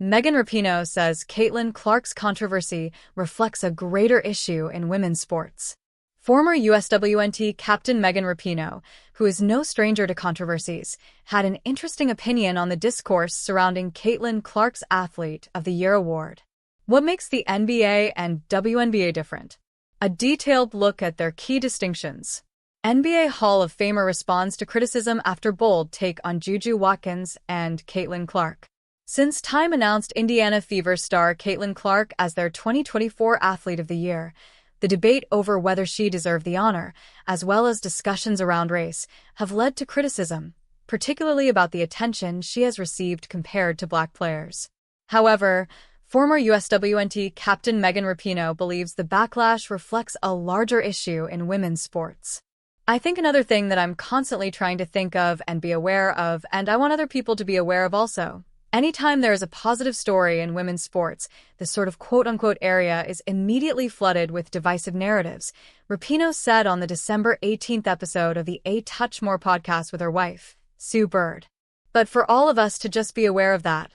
Megan Rapinoe says Caitlin Clark's controversy reflects a greater issue in women's sports. Former USWNT captain Megan Rapinoe, who is no stranger to controversies, had an interesting opinion on the discourse surrounding Caitlin Clark's Athlete of the Year award. What makes the NBA and WNBA different? A detailed look at their key distinctions. NBA Hall of Famer responds to criticism after bold take on Juju Watkins and Caitlin Clark. Since Time announced Indiana Fever star Caitlin Clark as their 2024 Athlete of the Year, the debate over whether she deserved the honor, as well as discussions around race, have led to criticism, particularly about the attention she has received compared to Black players. However, former USWNT captain Megan Rapinoe believes the backlash reflects a larger issue in women's sports. I think another thing that I'm constantly trying to think of and be aware of, and I want other people to be aware of also. Anytime there is a positive story in women's sports, this sort of quote-unquote area is immediately flooded with divisive narratives, Rapinoe said on the December 18th episode of the A Touch More podcast with her wife, Sue Bird. But for all of us to just be aware of that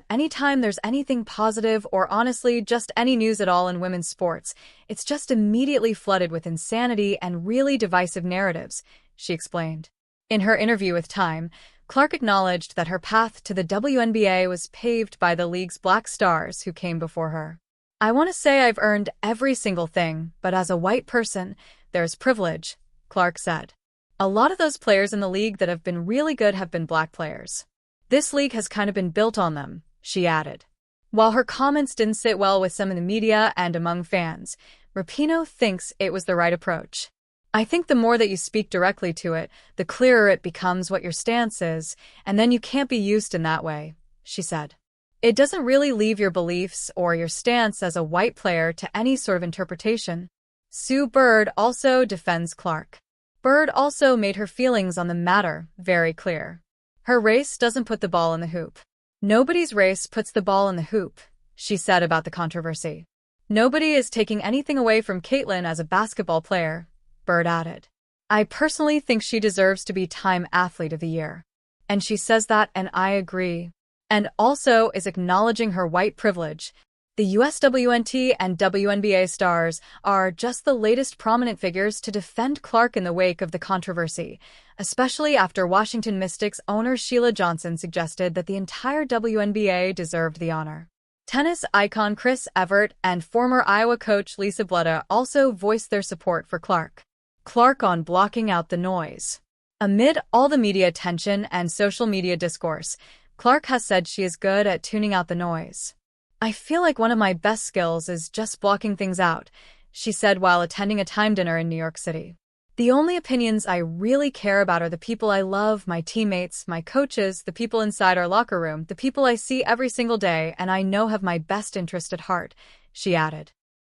anytime there's anything positive or honestly just any news at all in women's sports, it's just immediately flooded with insanity and really divisive narratives, she explained. In her interview with Time, Clark acknowledged that her path to the WNBA was paved by the league's Black stars who came before her. I want to say I've earned every single thing, but as a white person, there's privilege, Clark said. A lot of those players in the league that have been really good have been Black players. This league has kind of been built on them, she added. While her comments didn't sit well with some in the media and among fans, Rapinoe thinks it was the right approach. I think the more that you speak directly to it, the clearer it becomes what your stance is, and then you can't be used in that way, she said. It doesn't really leave your beliefs or your stance as a white player to any sort of interpretation. Sue Bird also defends Clark. Bird also made her feelings on the matter very clear. Her race doesn't put the ball in the hoop. Nobody's race puts the ball in the hoop, she said about the controversy. Nobody is taking anything away from Caitlin as a basketball player, Bird added. I personally think she deserves to be Time Athlete of the Year. And she says that, and I agree. And also is acknowledging her white privilege. The USWNT and WNBA stars are just the latest prominent figures to defend Clark in the wake of the controversy, especially after Washington Mystics owner Sheila Johnson suggested that the entire WNBA deserved the honor. Tennis icon Chris Evert and former Iowa coach Lisa Blutta also voiced their support for Clark. Clark on blocking out the noise. Amid all the media attention and social media discourse, Clark has said she is good at tuning out the noise. I feel like one of my best skills is just blocking things out, she said while attending a Time dinner in New York City. The only opinions I really care about are the people I love, my teammates, my coaches, the people inside our locker room, the people I see every single day and I know have my best interest at heart, she added.